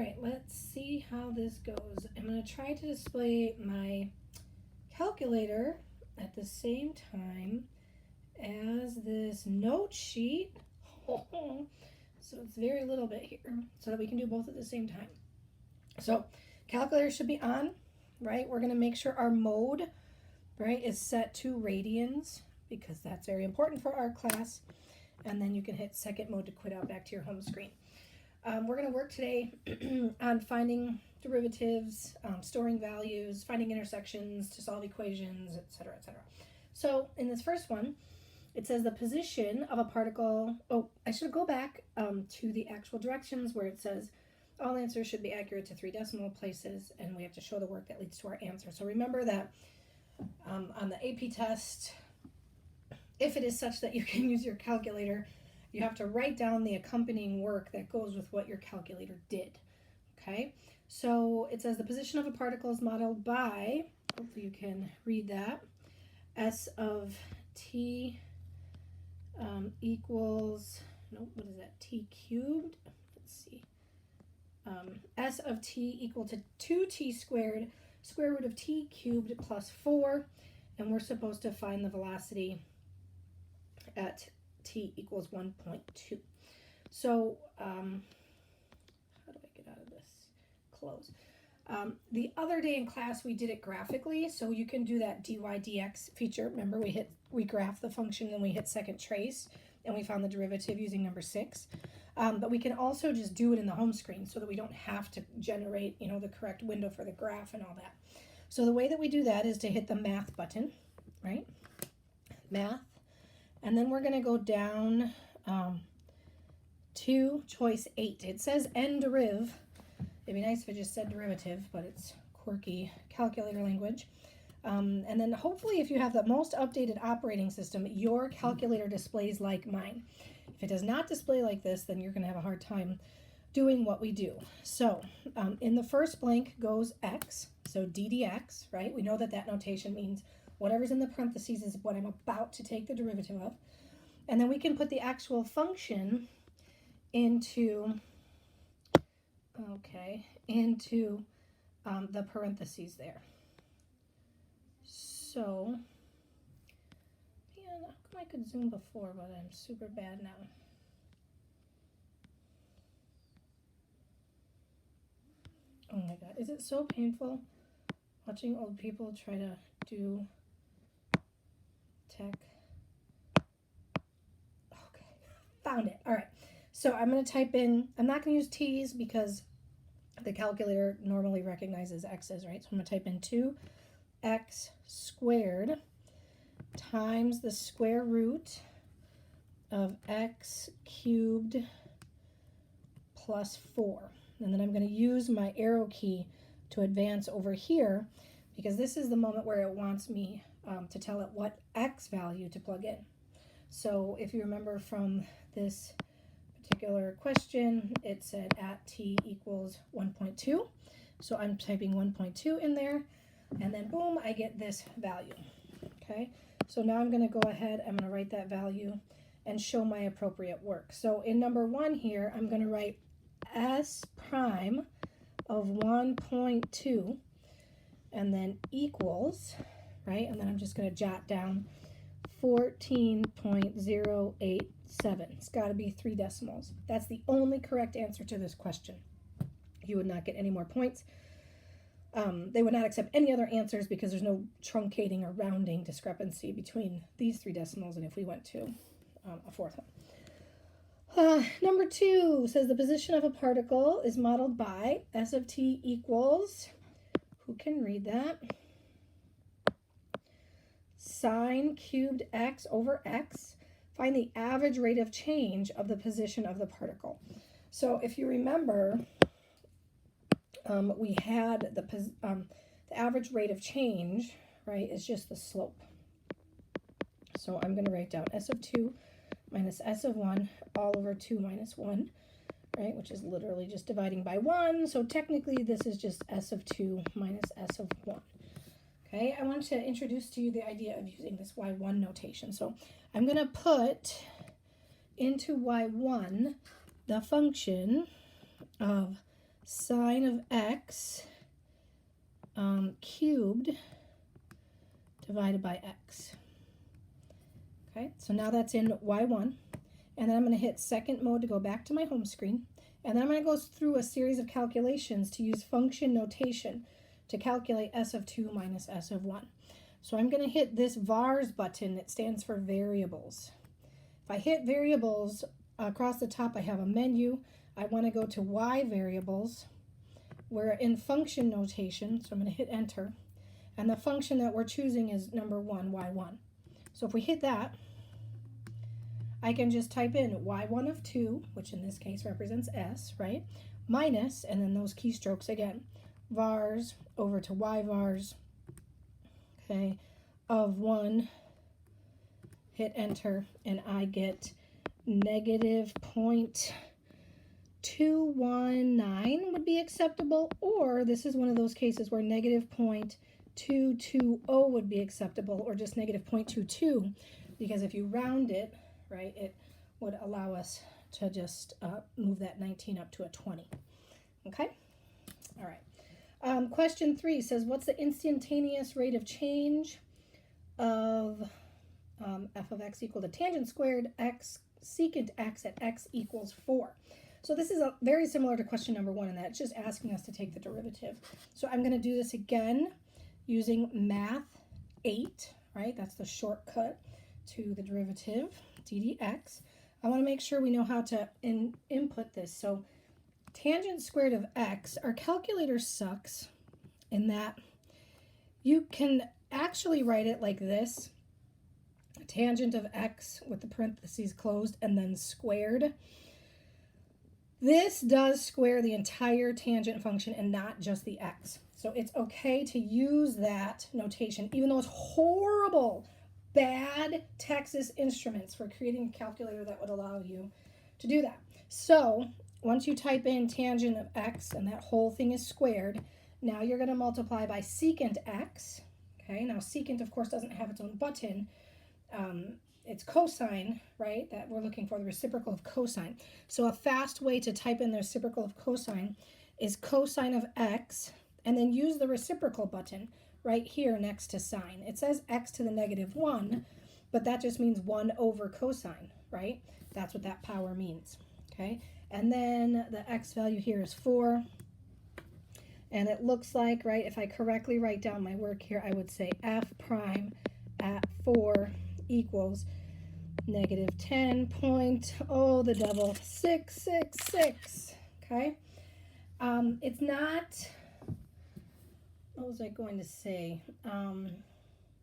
right, let's see how this goes. I'm going to try to display my calculator at the same time as this note sheet. So it's very little bit here so that we can do both at the same time. So calculator should be on, right? We're going to make sure our mode, right, is set to radians because that's very important for our class. And then you can hit second mode to quit out back to your home screen. We're going to work today on finding derivatives, storing values, finding intersections to solve equations, etc., etc. So in this first one, it says the position of a particle. Oh, I should go back to the actual directions where it says all answers should be accurate to 3 decimal places, and we have to show the work that leads to our answer. So remember that on the AP test, if it is such that you can use your calculator, you have to write down the accompanying work that goes with what your calculator did. Okay, so it says the position of a particle is modeled by, hopefully you can read that, S of t equals, nope, what is that, t cubed? Let's see. S of t equal to 2t squared, square root of t cubed plus 4, and we're supposed to find the velocity at t equals 1.2. So, how do I get out of this? Close. The other day in class we did it graphically, so you can do that dy dx feature. Remember we graphed the function and we hit second trace and we found the derivative using number 6. But we can also just do it in the home screen so that we don't have to generate, the correct window for the graph and all that. So the way that we do that is to hit the math button, right? Math. And then we're going to go down to choice 8. It says n deriv. It'd be nice if it just said derivative, but it's quirky calculator language. And then hopefully if you have the most updated operating system, your calculator displays like mine. If it does not display like this, then you're going to have a hard time doing what we do. So in the first blank goes x, so d dx, right? We know that that notation means whatever's in the parentheses is what I'm about to take the derivative of. And then we can put the actual function into the parentheses there. So, man, how come I could zoom before, but I'm super bad now. Oh my god, is it so painful watching old people try to do tech? Okay, found it. All right, so I'm going to type in, I'm not going to use t's because the calculator normally recognizes x's, right? So I'm going to type in 2x squared times the square root of x cubed plus 4. And then I'm going to use my arrow key to advance over here because this is the moment where it wants me to tell it what x value to plug in. So if you remember from this particular question, it said at t equals 1.2. So I'm typing 1.2 in there, and then boom, I get this value. Okay, so now I'm going to go ahead, I'm going to write that value and show my appropriate work. So in number 1 here, I'm going to write s prime of 1.2 and then equals, right? And then I'm just going to jot down 14.087. It's got to be 3 decimals. That's the only correct answer to this question. You would not get any more points. They would not accept any other answers because there's no truncating or rounding discrepancy between these 3 decimals and if we went to a 4th one. Number 2 says the position of a particle is modeled by S of t equals, who can read that? Sine cubed x over x. Find the average rate of change of the position of the particle. So if you remember, we had the average rate of change, right, is just the slope. So I'm going to write down s of 2 minus s of 1 all over 2 minus 1, right, which is literally just dividing by 1. So technically this is just s of 2 minus s of 1. Okay, I want to introduce to you the idea of using this y1 notation. So I'm going to put into y1 the function of sine of x cubed divided by x. Okay, so now that's in y1. And then I'm going to hit second mode to go back to my home screen. And then I'm going to go through a series of calculations to use function notation to calculate s of 2 minus s of 1. So I'm going to hit this vars button that stands for variables. If I hit variables, across the top I have a menu. I want to go to y variables. We're in function notation, so I'm going to hit enter. And the function that we're choosing is number 1, y1. So if we hit that, I can just type in y1 of 2, which in this case represents s, right? Minus, and then those keystrokes again. Vars over to y vars, okay, of 1, hit enter, and I get negative 0.219 would be acceptable, or this is one of those cases where negative 0.220 would be acceptable, or just negative 0.22, because if you round it, right, it would allow us to just move that 19 up to a 20. Okay? All right. Question 3 says, what's the instantaneous rate of change of f of x equal to tangent squared x secant x at x equals 4? So this is very similar to question number 1 in that it's just asking us to take the derivative. So I'm going to do this again using math 8, right? That's the shortcut to the derivative, d dx. I want to make sure we know how to input this. So tangent squared of x, our calculator sucks in that you can actually write it like this, tangent of x with the parentheses closed and then squared. This does square the entire tangent function and not just the x. So it's okay to use that notation, even though it's horrible. Bad Texas Instruments for creating a calculator that would allow you to do that. So once you type in tangent of x and that whole thing is squared, now you're going to multiply by secant x. Okay, now secant of course doesn't have its own button. It's cosine, right, that we're looking for, the reciprocal of cosine. So a fast way to type in the reciprocal of cosine is cosine of x and then use the reciprocal button right here next to sine. It says x to the negative 1, but that just means 1 over cosine, right? That's what that power means, okay? And then the x value here is 4. And it looks like, right, if I correctly write down my work here, I would say f prime at 4 equals negative 10.666, okay? It's not... What was I going to say?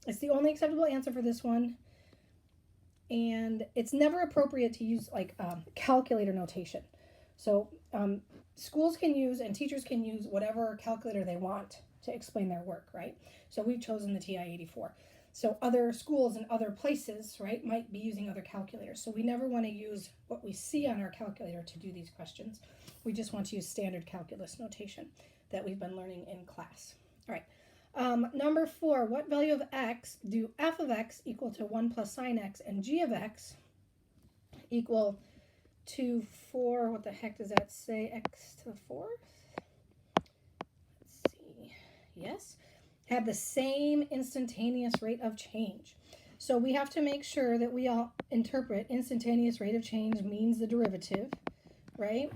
It's the only acceptable answer for this one. And it's never appropriate to use like calculator notation. So schools can use and teachers can use whatever calculator they want to explain their work, right? So we've chosen the TI-84. So other schools and other places, right, might be using other calculators. So we never want to use what we see on our calculator to do these questions. We just want to use standard calculus notation that we've been learning in class. All right, number 4, what value of x do f of x equal to 1 plus sine x and g of x equal to 4, what the heck does that say, x to the 4th? Let's see, yes, have the same instantaneous rate of change. So we have to make sure that we all interpret instantaneous rate of change means the derivative, right?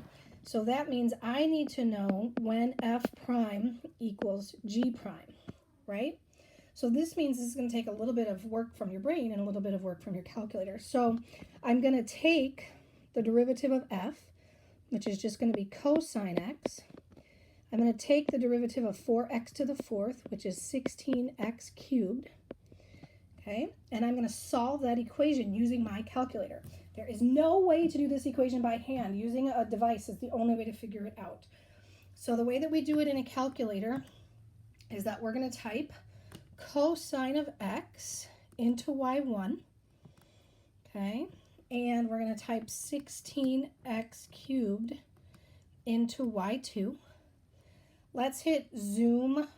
So that means I need to know when f prime equals g prime, right? So this means this is going to take a little bit of work from your brain and a little bit of work from your calculator. So I'm going to take the derivative of f, which is just going to be cosine x. I'm going to take the derivative of 4x to the 4th, which is 16x cubed. Okay, and I'm going to solve that equation using my calculator. There is no way to do this equation by hand. Using a device is the only way to figure it out. So the way that we do it in a calculator is that we're going to type cosine of x into y1, okay, and we're going to type 16x cubed into y2. Let's hit zoom,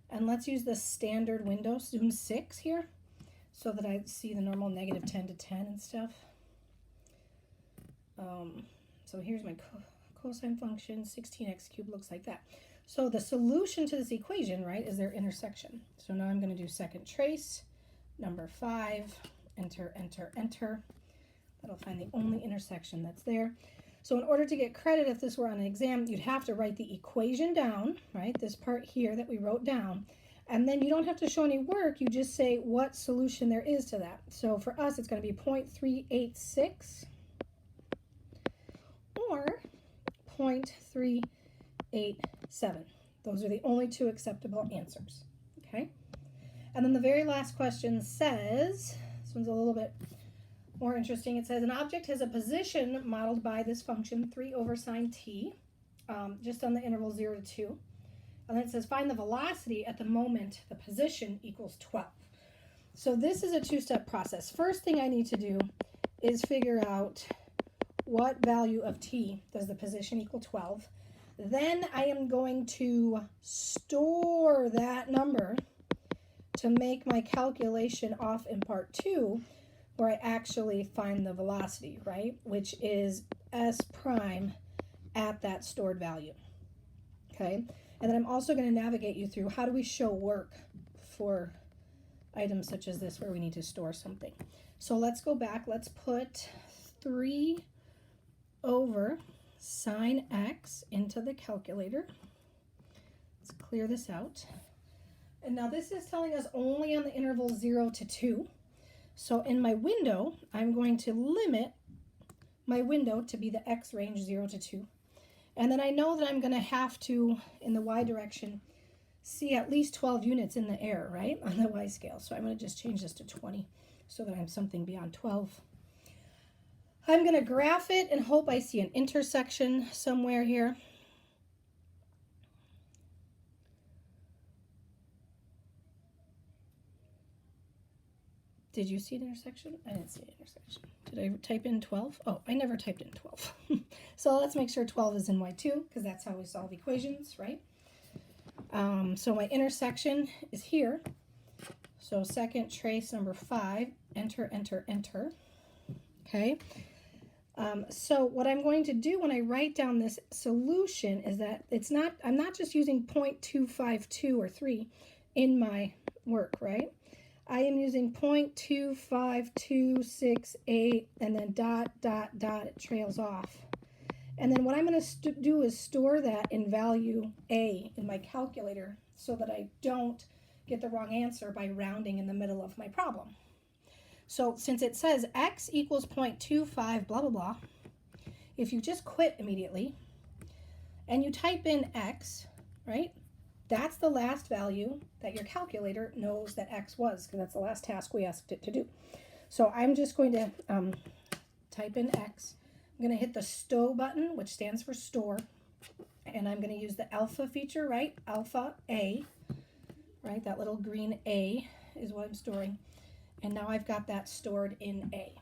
and let's use the standard window, zoom 6 here, so that I see the normal negative 10 to 10 and stuff. So here's my cosine function 16x cubed looks like that. So the solution to this equation, right, is their intersection. So now I'm going to do second trace, number 5, enter, enter, enter. That'll find the only intersection that's there. So in order to get credit, if this were on an exam, you'd have to write the equation down, right, this part here that we wrote down. And then you don't have to show any work, you just say what solution there is to that. So for us, it's going to be 0.386 or 0.387. Those are the only two acceptable answers, okay? And then the very last question says, this one's a little bit more interesting. It says an object has a position modeled by this function 3 over sine t, just on the interval 0 to 2. And then it says find the velocity at the moment the position equals 12. So this is a two-step process. First thing I need to do is figure out what value of t does the position equal 12. Then I am going to store that number to make my calculation off in part 2, where I actually find the velocity, right? Which is s prime at that stored value, okay? And then I'm also going to navigate you through how do we show work for items such as this where we need to store something. So let's go back. Let's put 3 over sine x into the calculator. Let's clear this out. And now this is telling us only on the interval 0 to 2. So in my window, I'm going to limit my window to be the x range 0 to 2. And then I know that I'm going to have to, in the y direction, see at least 12 units in the air, right, on the y scale. So I'm going to just change this to 20 so that I'm something beyond 12. I'm going to graph it and hope I see an intersection somewhere here. Did you see an intersection? I didn't see an intersection. Did I type in 12? Oh, I never typed in 12. So let's make sure 12 is in y2 because that's how we solve equations, right? So my intersection is here. So second trace number 5, enter, enter, enter. Okay. So what I'm going to do when I write down this solution is that I'm not just using 0.252 or 3 in my work, right? I am using 0.25268 and then dot, dot, dot, it trails off. And then what I'm going to do is store that in value A in my calculator so that I don't get the wrong answer by rounding in the middle of my problem. So since it says x equals 0.25 blah, blah, blah, if you just quit immediately and you type in x, right, that's the last value that your calculator knows that x was, because that's the last task we asked it to do. So I'm just going to type in x. I'm going to hit the stow button, which stands for store, and I'm going to use the alpha feature, right? Alpha A, right? That little green A is what I'm storing. And now I've got that stored in A.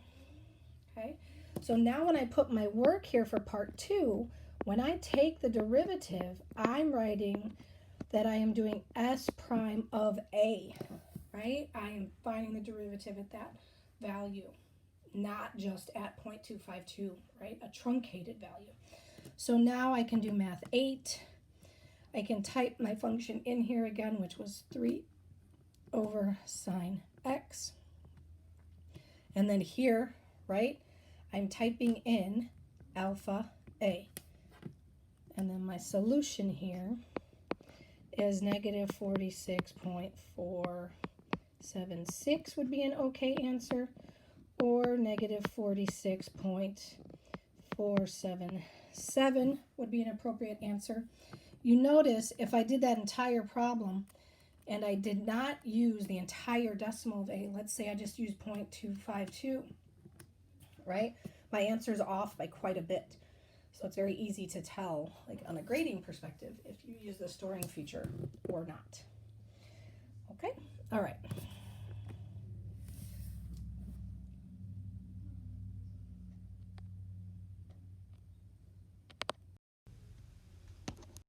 Okay? So now when I put my work here for part 2, when I take the derivative, I'm writing that I am doing s prime of A, right? I am finding the derivative at that value, not just at 0.252, right? A truncated value. So now I can do math 8. I can type my function in here again, which was 3 over sine x. And then here, right, I'm typing in alpha A. And then my solution here is negative 46.476 would be an okay answer, or negative 46.477 would be an appropriate answer. You notice if I did that entire problem and I did not use the entire decimal of A, let's say I just used 0.252, right? My answer is off by quite a bit. So it's very easy to tell, like on a grading perspective, if you use the storing feature or not. Okay, all right.